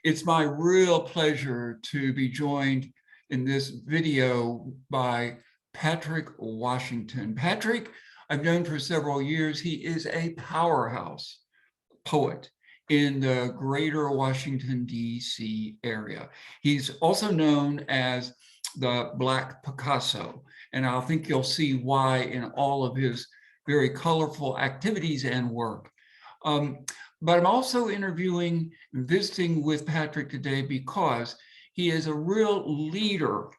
It's my real pleasure to be joined in this video by Patrick Washington. Patrick, I've known for several years. He is a powerhouse poet in the greater Washington, D.C. area. He's also known as the Black Picasso, and I think you'll see why in all of his very colorful activities and work. But I'm also interviewing and visiting with Patrick today because he is a real leader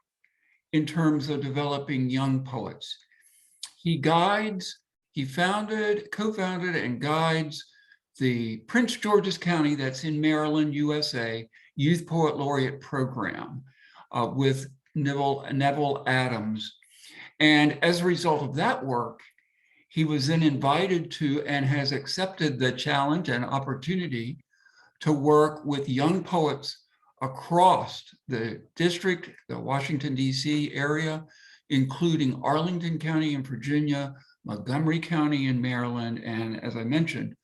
in terms of developing young poets. He founded, co-founded, and guides the Prince George's County, that's in Maryland, USA, Youth Poet Laureate Program with Neville Adams. And as a result of that work, he was then invited to and has accepted the challenge and opportunity to work with young poets across the district, the Washington, D.C. area, including Arlington County in Virginia, Montgomery County in Maryland, and as I mentioned,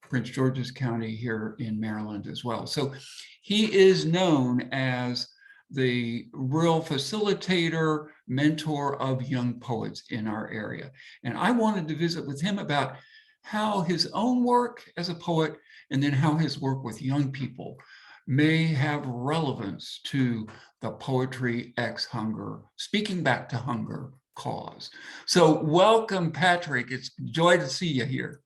Prince George's County here in Maryland as well. So he is known as the real facilitator, mentor of young poets in our area. And I wanted to visit with him about how his own work as a poet and then how his work with young people may have relevance to the Poetry X Hunger, speaking back to hunger cause. So welcome, Patrick. It's a joy to see you here.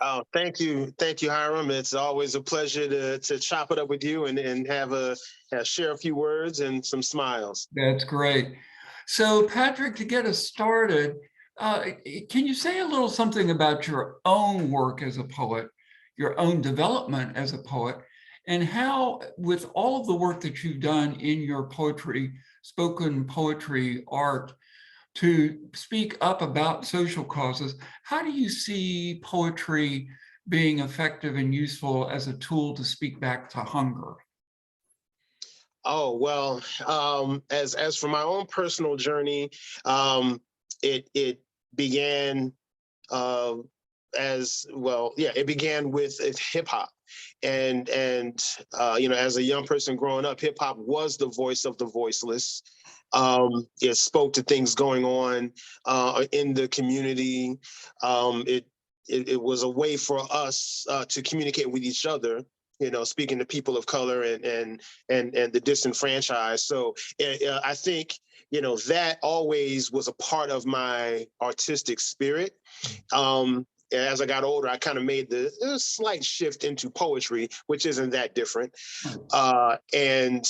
Oh, thank you, Hiram. It's always a pleasure to chop it up with you and have share a few words and some smiles. That's great. So, Patrick, to get us started, can you say a little something about your own work as a poet, your own development as a poet, and how, with all of the work that you've done in your poetry, spoken poetry art, to speak up about social causes, how do you see poetry being effective and useful as a tool to speak back to hunger? Oh, well, as for my own personal journey, it began it began with hip hop. And as a young person growing up, hip hop was the voice of the voiceless. It spoke to things going on in the community. It was a way for us to communicate with each other, speaking to people of color and the disenfranchised. So I think, that always was a part of my artistic spirit. As I got older, I kind of made the slight shift into poetry, which isn't that different. And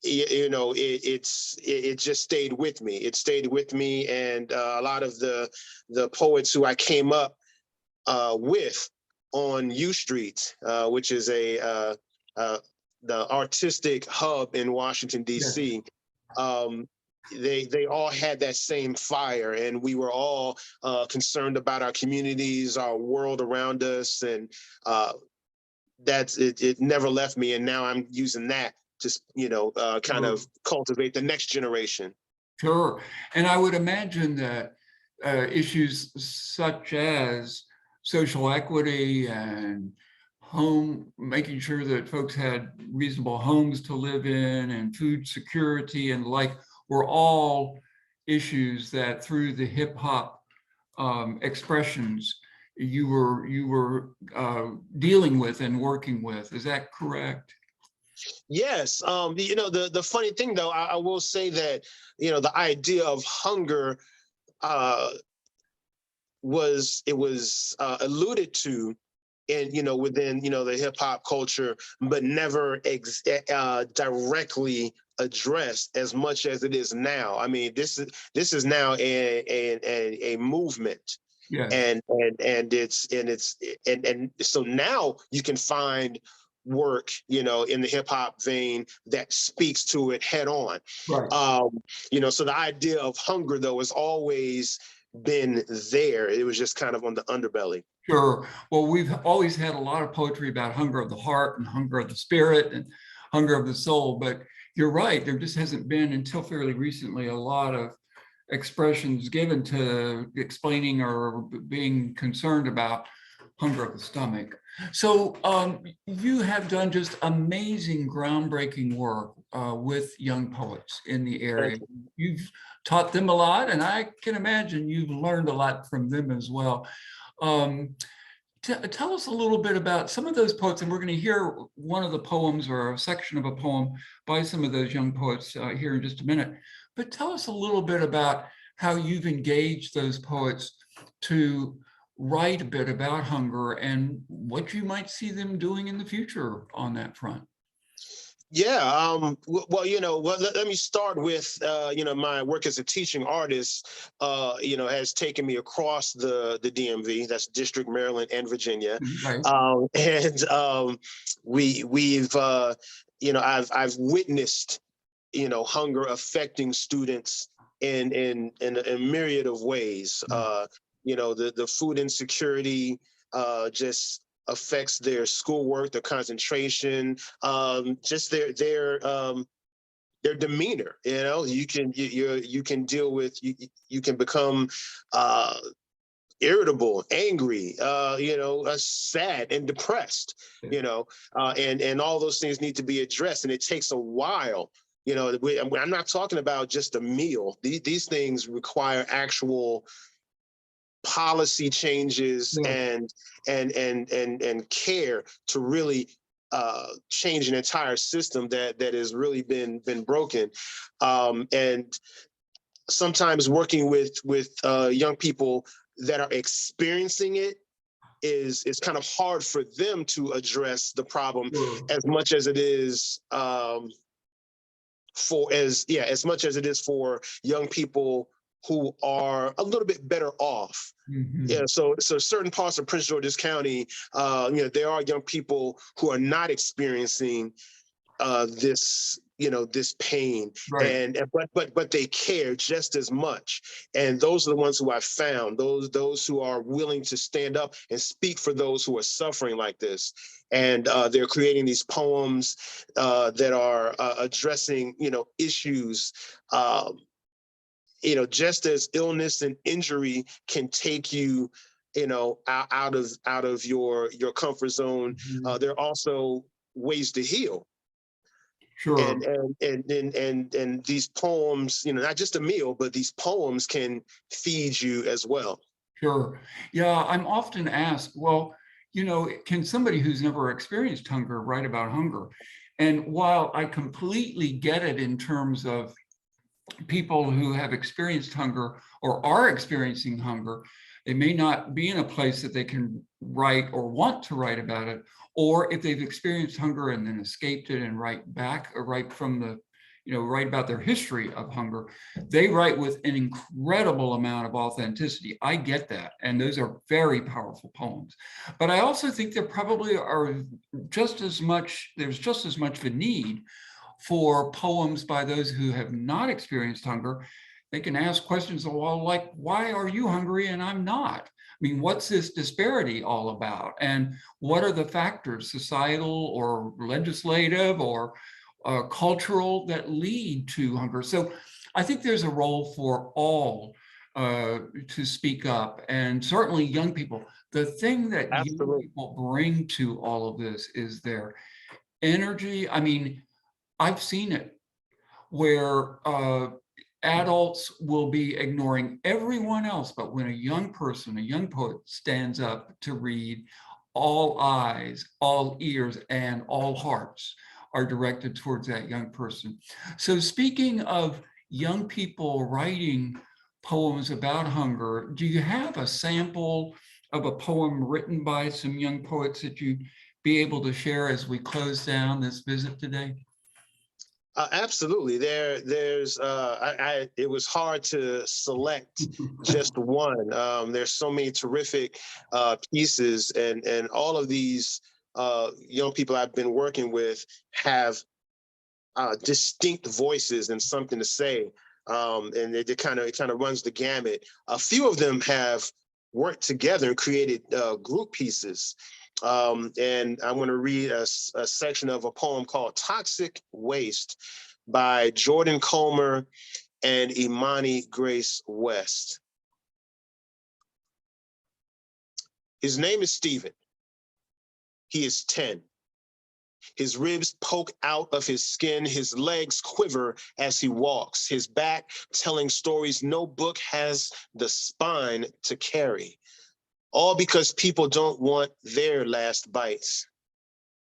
it just stayed with me. It stayed with me, and a lot of the poets who I came up with on U Street, which is the artistic hub in Washington, D.C. They all had that same fire, and we were all concerned about our communities, our world around us, and it never left me. And now I'm using that to kind of cultivate the next generation. Sure. And I would imagine that issues such as social equity and making sure that folks had reasonable homes to live in and food security and were all issues that through the hip hop expressions you were dealing with and working with. Is that correct? Yes. The funny thing, though, I will say that, the idea of hunger was alluded to within, the hip hop culture, but never directly addressed as much as it is now. I mean, this is now a movement. Yeah. And so now you can find work, in the hip hop vein that speaks to it head on. Right. So the idea of hunger, though, has always been there. It was just kind of on the underbelly. Sure. Well, we've always had a lot of poetry about hunger of the heart and hunger of the spirit and hunger of the soul, but you're right, there just hasn't been until fairly recently a lot of expressions given to explaining or being concerned about hunger of the stomach. So you have done just amazing, groundbreaking work with young poets in the Thank area. you. You've taught them a lot, and I can imagine you've learned a lot from them as well. Um, Tell us a little bit about some of those poets, and we're going to hear one of the poems or a section of a poem by some of those young poets here in just a minute. But tell us a little bit about how you've engaged those poets to write a bit about hunger and what you might see them doing in the future on that front. Yeah, well, let me start with, my work as a teaching artist, has taken me across the DMV, that's District, Maryland, and Virginia. Right. And we've, I've witnessed, hunger affecting students in a myriad of ways. The food insecurity, just affects their schoolwork, their concentration, just their demeanor. You can deal with you can become irritable, angry, sad and depressed. And all those things need to be addressed, and it takes a while. I'm not talking about just a meal. These things require actual policy changes Yeah, and care to really change an entire system that has really been broken. And sometimes working with young people that are experiencing it is kind of hard for them to address the problem sure. as much as it is as much as it is for young people who are a little bit better off. Yeah, Mhm. so certain parts of Prince George's County, there are young people who are not experiencing this pain, Right. and but they care just as much. And those are the ones who I found, those who are willing to stand up and speak for those who are suffering like this. And they're creating these poems that are addressing issues. Um, just as illness and injury can take you out of your comfort zone, Mhm. there are also ways to heal. Sure. And these poems, not just a meal, but these poems can feed you as well. Sure. Yeah, I'm often asked, well, can somebody who's never experienced hunger write about hunger? And while I completely get it in terms of people who have experienced hunger or are experiencing hunger, they may not be in a place that they can write or want to write about it, or if they've experienced hunger and then escaped it and write back or write from the, write about their history of hunger, they write with an incredible amount of authenticity. I get that. And those are very powerful poems. But I also think there probably are there's just as much of a need for poems by those who have not experienced hunger. They can ask questions, well, like, why are you hungry and I'm not? I mean, what's this disparity all about? And what are the factors, societal or legislative or cultural, that lead to hunger? So I think there's a role for all to speak up, and certainly young people. The thing that young Absolutely. people bring to all of this is their energy. I mean, I've seen it where adults will be ignoring everyone else, but when a young person, a young poet stands up to read, all eyes, all ears, and all hearts are directed towards that young person. So speaking of young people writing poems about hunger, do you have a sample of a poem written by some young poets that you'd be able to share as we close down this visit today? Absolutely. It was hard to select just one. There's so many terrific pieces, and all of these young people I've been working with have distinct voices and something to say. And it kind of runs the gamut. A few of them have worked together and created group pieces. And I'm going to read a section of a poem called Toxic Waste by Jordan Comer and Imani Grace West. His name is Stephen. He is 10. His ribs poke out of his skin. His legs quiver as he walks, his back telling stories no book has the spine to carry. All because people don't want their last bites.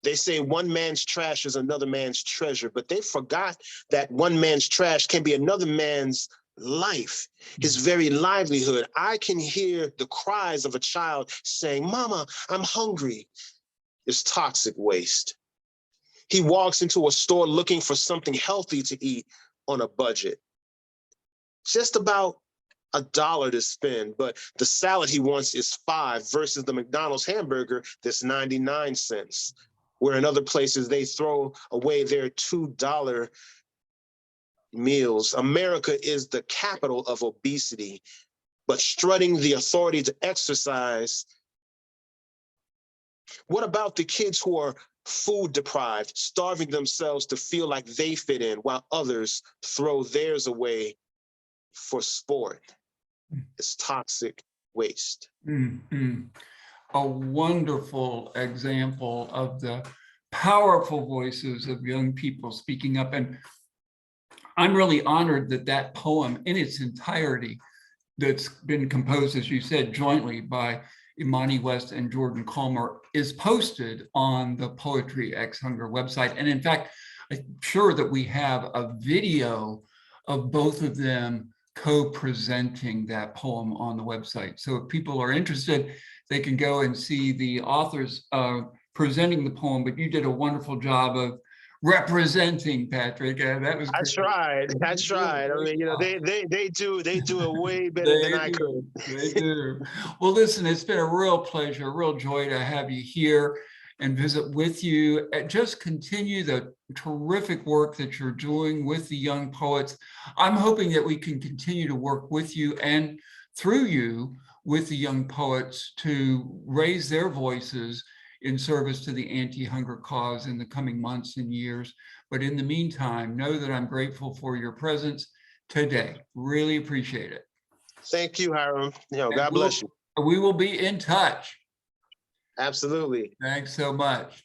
They say one man's trash is another man's treasure, but they forgot that one man's trash can be another man's life, his very livelihood. I can hear the cries of a child saying, "Mama, I'm hungry." It's toxic waste. He walks into a store looking for something healthy to eat on a budget. Just about $1 to spend, but the salad he wants is $5 versus the McDonald's hamburger that's 99 cents, where in other places they throw away their $2 meals. America is the capital of obesity, but strutting the authority to exercise. What about the kids who are food deprived, starving themselves to feel like they fit in while others throw theirs away for sport? It's toxic waste. A wonderful example of the powerful voices of young people speaking up. And I'm really honored that that poem in its entirety, that's been composed, as you said, jointly by Imani West and Jordan Calmer, is posted on the Poetry X Hunger website. And in fact, I'm sure that we have a video of both of them co-presenting that poem on the website. So if people are interested, they can go and see the authors presenting the poem, but you did a wonderful job of representing, Patrick. That was I great. tried. I mean, you know, they do it way better than I could. They do. Well, listen, it's been a real pleasure, a real joy to have you here and visit with you. Just continue the terrific work that you're doing with the young poets. I'm hoping that we can continue to work with you and through you with the young poets to raise their voices in service to the anti-hunger cause in the coming months and years. But in the meantime, know that I'm grateful for your presence today. Really appreciate it. Thank you, Hiram. You know, God bless you. We will be in touch. Absolutely. Thanks so much.